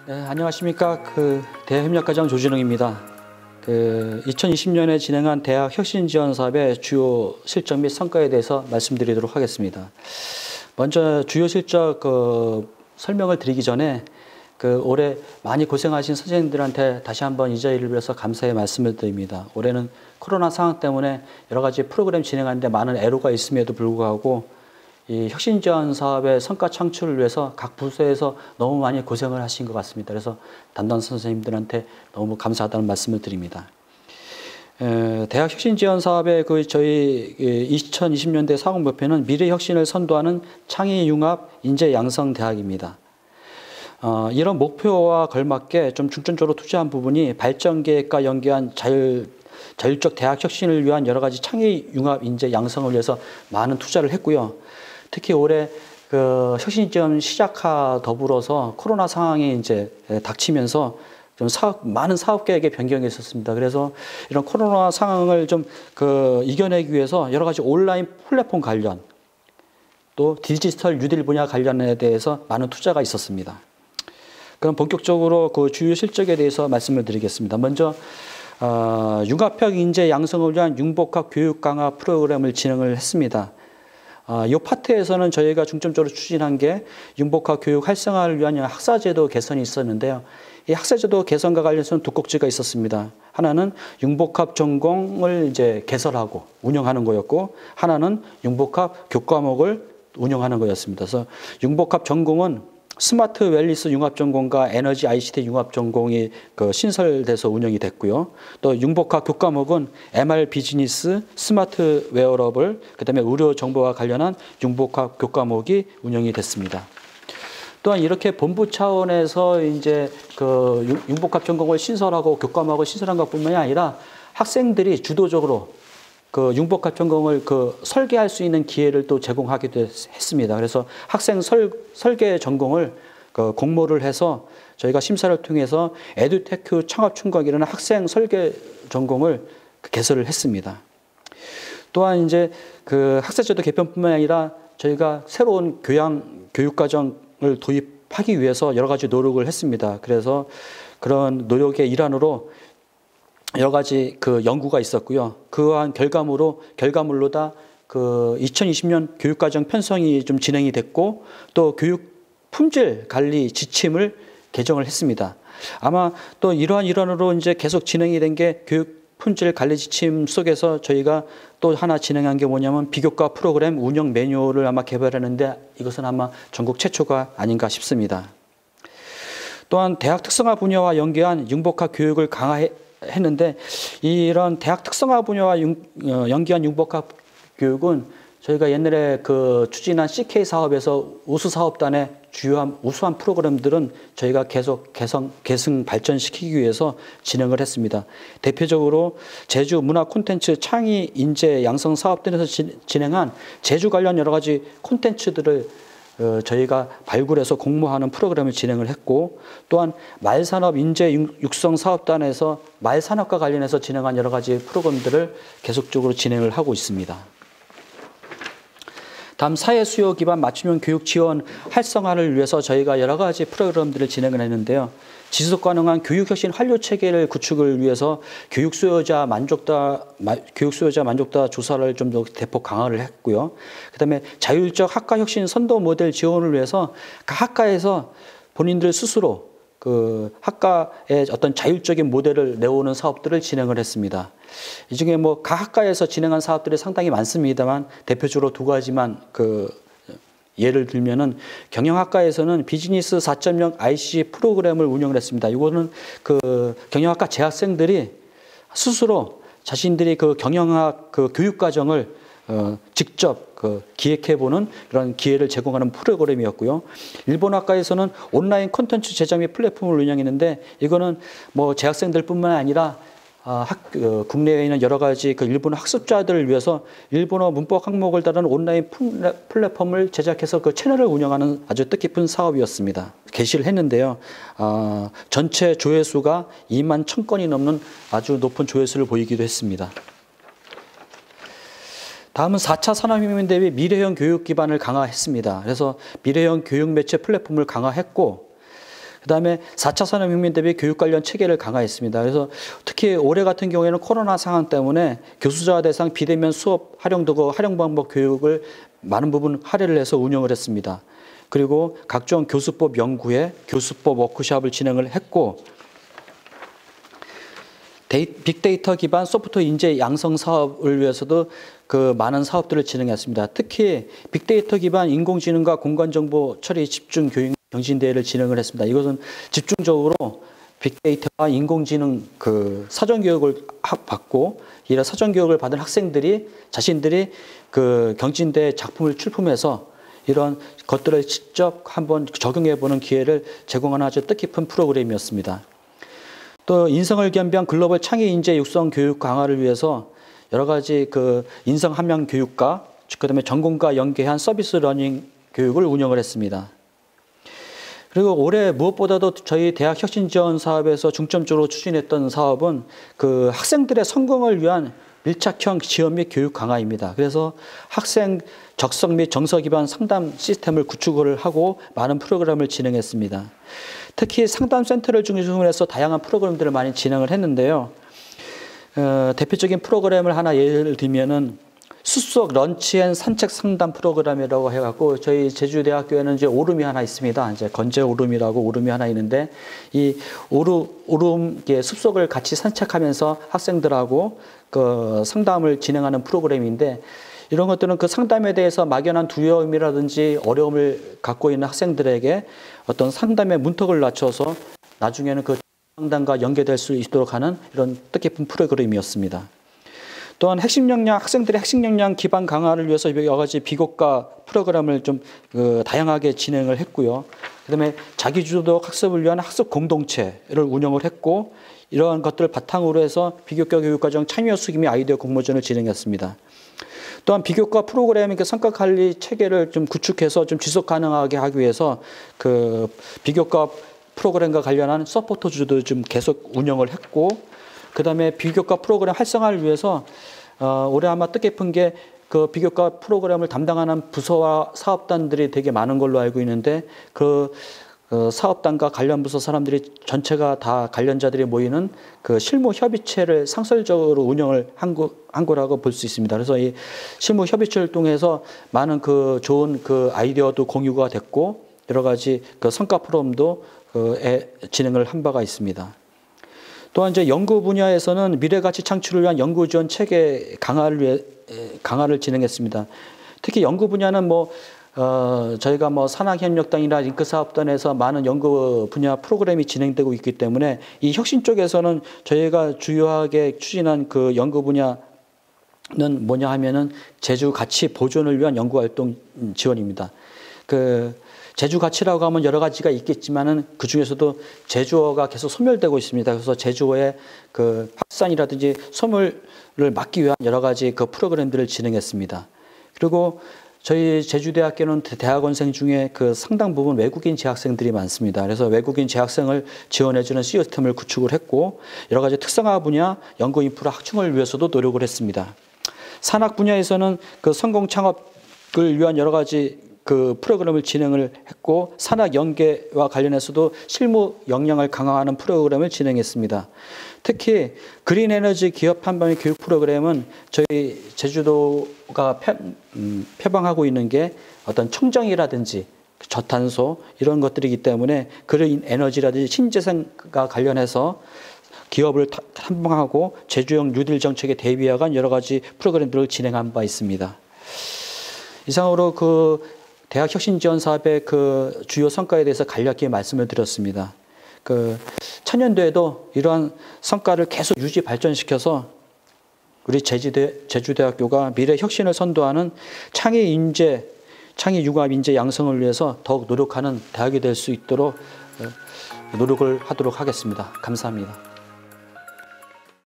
네, 안녕하십니까. 대학협력과장 조진웅입니다. 2020년에 진행한 대학 혁신 지원 사업의 주요 실적 및 성과에 대해서 말씀드리도록 하겠습니다. 먼저 주요 실적 설명을 드리기 전에 올해 많이 고생하신 선생님들한테 다시 한번 이 자리를 빌어서 감사의 말씀을 드립니다. 올해는 코로나 상황 때문에 여러 가지 프로그램 진행하는데 많은 애로가 있음에도 불구하고 이 혁신 지원 사업의 성과 창출을 위해서 각 부서에서 너무 많이 고생을 하신 것 같습니다. 그래서 담당 선생님들한테 너무 감사하다는 말씀을 드립니다. 대학 혁신 지원 사업의 저희 2020년대 사업 목표는 미래 혁신을 선도하는 창의 융합 인재 양성 대학입니다. 이런 목표와 걸맞게 좀 중점적으로 투자한 부분이 발전 계획과 연계한 자율적 대학 혁신을 위한 여러 가지 창의 융합 인재 양성을 위해서 많은 투자를 했고요. 특히 올해 혁신 지원 시작과 더불어서 코로나 상황이 이제 닥치면서 좀 많은 사업 계획의 변경이 있었습니다. 그래서 이런 코로나 상황을 좀 이겨내기 위해서 여러 가지 온라인 플랫폼 관련 또 디지털 뉴딜 분야 관련에 대해서 많은 투자가 있었습니다. 그럼 본격적으로 주요 실적에 대해서 말씀을 드리겠습니다. 먼저 융합형 인재 양성을 위한 융복합 교육 강화 프로그램을 진행을 했습니다. 이 파트에서는 저희가 중점적으로 추진한 게 융복합 교육 활성화를 위한 학사제도 개선이 있었는데요. 이 학사제도 개선과 관련해서는 두 꼭지가 있었습니다. 하나는 융복합 전공을 이제 개설하고 운영하는 거였고, 하나는 융복합 교과목을 운영하는 거였습니다. 그래서 융복합 전공은 스마트 웰니스 융합전공과 에너지 ICT 융합전공이 신설돼서 운영이 됐고요. 또 융복합 교과목은 MR 비즈니스, 스마트 웨어러블, 그다음에 의료 정보와 관련한 융복합 교과목이 운영이 됐습니다. 또한 이렇게 본부 차원에서 이제 융복합 전공을 신설하고 교과목을 신설한 것뿐만이 아니라 학생들이 주도적으로 융복합 전공을 설계할 수 있는 기회를 또 제공하기도 했습니다. 그래서 학생 설계 전공을 공모를 해서 저희가 심사를 통해서 에듀테크 창업 충각이라는 학생 설계 전공을 개설을 했습니다. 또한 이제 학사제도 개편뿐만 아니라 저희가 새로운 교육과정을 도입하기 위해서 여러 가지 노력을 했습니다. 그래서 그런 노력의 일환으로 여러 가지 연구가 있었고요. 그러한 결과물로 다 2020년 교육과정 편성이 좀 진행이 됐고, 또 교육 품질 관리 지침을 개정을 했습니다. 아마 또 이러한 일환으로 이제 계속 진행이 된 게 교육 품질 관리 지침 속에서 저희가 또 하나 진행한 게 뭐냐면 비교과 프로그램 운영 매뉴얼을 아마 개발했는데 이것은 아마 전국 최초가 아닌가 싶습니다. 또한 대학 특성화 분야와 연계한 융복합 교육을 했는데 이런 대학 특성화 분야와 연계한 융복합 교육은 저희가 옛날에 추진한 CK 사업에서 우수 사업단의 주요한 우수한 프로그램들은 저희가 계속 계승 발전시키기 위해서 진행을 했습니다. 대표적으로 제주 문화 콘텐츠 창의 인재 양성 사업단에서 진행한 제주 관련 여러 가지 콘텐츠들을 저희가 발굴해서 공모하는 프로그램을 진행을 했고, 또한 말산업 인재 육성 사업단에서 말산업과 관련해서 진행한 여러 가지 프로그램들을 계속적으로 진행을 하고 있습니다. 다음 사회 수요 기반 맞춤형 교육 지원 활성화를 위해서 저희가 여러 가지 프로그램들을 진행을 했는데요. 지속 가능한 교육 혁신 환료 체계를 구축을 위해서 교육 수요자 만족도 조사를 좀 더 대폭 강화를 했고요. 그다음에 자율적 학과 혁신 선도 모델 지원을 위해서 각 학과에서 본인들 스스로 학과의 어떤 자율적인 모델을 내오는 사업들을 진행을 했습니다. 이 중에 각 학과에서 진행한 사업들이 상당히 많습니다만 대표적으로 두 가지만 예를 들면은 경영학과에서는 비즈니스 4.0 IC 프로그램을 운영을 했습니다. 이거는 경영학과 재학생들이 스스로 자신들이 경영학 교육 과정을 직접 기획해보는 그런 기회를 제공하는 프로그램이었고요. 일본학과에서는 온라인 콘텐츠 제작 및 플랫폼을 운영했는데 이거는 재학생들뿐만 아니라 국내에 있는 여러 가지 일본어 학습자들을 위해서 일본어 문법 항목을 다루는 온라인 플랫폼을 제작해서 채널을 운영하는 아주 뜻깊은 사업이었습니다. 개시를 했는데요. 전체 조회수가 2만 1,000건이 넘는 아주 높은 조회수를 보이기도 했습니다. 다음은 4차 산업혁명 대비 미래형 교육 기반을 강화했습니다. 그래서 미래형 교육 매체 플랫폼을 강화했고, 그다음에 4차 산업혁명 대비 교육 관련 체계를 강화했습니다. 그래서 특히 올해 같은 경우에는 코로나 상황 때문에 교수자 대상 비대면 수업 활용 도구, 활용 방법 교육을 많은 부분 할애를 해서 운영을 했습니다. 그리고 각종 교수법 연구회, 교수법 워크숍을 진행을 했고, 빅데이터 기반 소프트웨어 인재 양성 사업을 위해서도 그 많은 사업들을 진행했습니다. 특히 빅데이터 기반 인공지능과 공간정보 처리 집중 교육 경진대회를 진행을 했습니다. 이것은 집중적으로 빅데이터와 인공지능 그 사전교육을 받고, 이런 사전교육을 받은 학생들이 자신들이 그 경진대회 작품을 출품해서 이런 것들을 직접 한번 적용해보는 기회를 제공하는 아주 뜻깊은 프로그램이었습니다. 또 인성을 겸비한 글로벌 창의 인재 육성 교육 강화를 위해서 여러 가지 그 인성 함량 교육과 그다음에 전공과 연계한 서비스 러닝 교육을 운영을 했습니다. 그리고 올해 무엇보다도 저희 대학 혁신 지원 사업에서 중점적으로 추진했던 사업은 그 학생들의 성공을 위한 밀착형 지원 및 교육 강화입니다. 그래서 학생 적성 및 정서 기반 상담 시스템을 구축을 하고 많은 프로그램을 진행했습니다. 특히 상담센터를 중심으로 해서 다양한 프로그램들을 많이 진행을 했는데요. 대표적인 프로그램을 하나 예를 들면은 숲속 런치 앤 산책 상담 프로그램이라고 해갖고 저희 제주대학교에는 이제 오름이 하나 있습니다. 이제 건재 오름이라고 오름이 하나 있는데 이 오름 숲속을 같이 산책하면서 학생들하고 그 상담을 진행하는 프로그램인데, 이런 것들은 그 상담에 대해서 막연한 두려움이라든지 어려움을 갖고 있는 학생들에게 어떤 상담의 문턱을 낮춰서 나중에는 그 상담과 연계될 수 있도록 하는 이런 뜻깊은 프로그램이었습니다. 또한 학생들의 핵심 역량 기반 강화를 위해서 여러 가지 비교과 프로그램을 좀 다양하게 진행을 했고요. 그다음에 자기주도 학습을 위한 학습 공동체를 운영을 했고, 이러한 것들을 바탕으로 해서 비교과 교육과정 참여 수기 및 아이디어 공모전을 진행했습니다. 또한 비교과 프로그램의 성과 관리 체계를 좀 구축해서 좀 지속 가능하게 하기 위해서 그 비교과 프로그램과 관련한 서포터주도 좀 계속 운영을 했고, 그다음에 비교과 프로그램 활성화를 위해서 올해 아마 뜻깊은 게 그 비교과 프로그램을 담당하는 부서와 사업단들이 되게 많은 걸로 알고 있는데, 그 사업단과 관련 부서 사람들이 전체가 다 관련자들이 모이는 그 실무 협의체를 상설적으로 운영을 한 거라고 볼 수 있습니다. 그래서 이 실무 협의체를 통해서 많은 그 좋은 그 아이디어도 공유가 됐고, 여러 가지 그 성과 포럼도 진행을 한 바가 있습니다. 또한 이제 연구 분야에서는 미래 가치 창출을 위한 연구 지원 체계 강화를 진행했습니다. 특히 연구 분야는 저희가 산학협력단이나 링크사업단에서 많은 연구 분야 프로그램이 진행되고 있기 때문에 이 혁신 쪽에서는 저희가 주요하게 추진한 그 연구 분야는 뭐냐 하면은 제주 가치 보존을 위한 연구 활동 지원입니다. 제주 가치라고 하면 여러 가지가 있겠지만은 그 중에서도 제주어가 계속 소멸되고 있습니다. 그래서 제주어의 그 확산이라든지 소멸을 막기 위한 여러 가지 그 프로그램들을 진행했습니다. 그리고 저희 제주대학교는 대학원생 중에 그 상당 부분 외국인 재학생들이 많습니다. 그래서 외국인 재학생을 지원해주는 시스템을 구축을 했고, 여러 가지 특성화 분야, 연구 인프라 확충을 위해서도 노력을 했습니다. 산학 분야에서는 그 성공 창업을 위한 여러 가지 그 프로그램을 진행을 했고, 산학 연계와 관련해서도 실무 역량을 강화하는 프로그램을 진행했습니다. 특히 그린 에너지 기업 판매 교육 프로그램은 저희 제주도가 표방하고 있는 게 어떤 청정이라든지 저탄소 이런 것들이기 때문에 그린 에너지라든지 신재생과 관련해서 기업을 탐방하고 제주형 뉴딜 정책에 대비하간 여러 가지 프로그램들을 진행한 바 있습니다. 이상으로 그 대학 혁신 지원 사업의 그 주요 성과에 대해서 간략히 말씀을 드렸습니다. 천년도에도 이러한 성과를 계속 유지 발전시켜서 우리 제주대학교가 미래 혁신을 선도하는 창의 융합 인재 양성을 위해서 더욱 노력하는 대학이 될 수 있도록 노력을 하도록 하겠습니다. 감사합니다.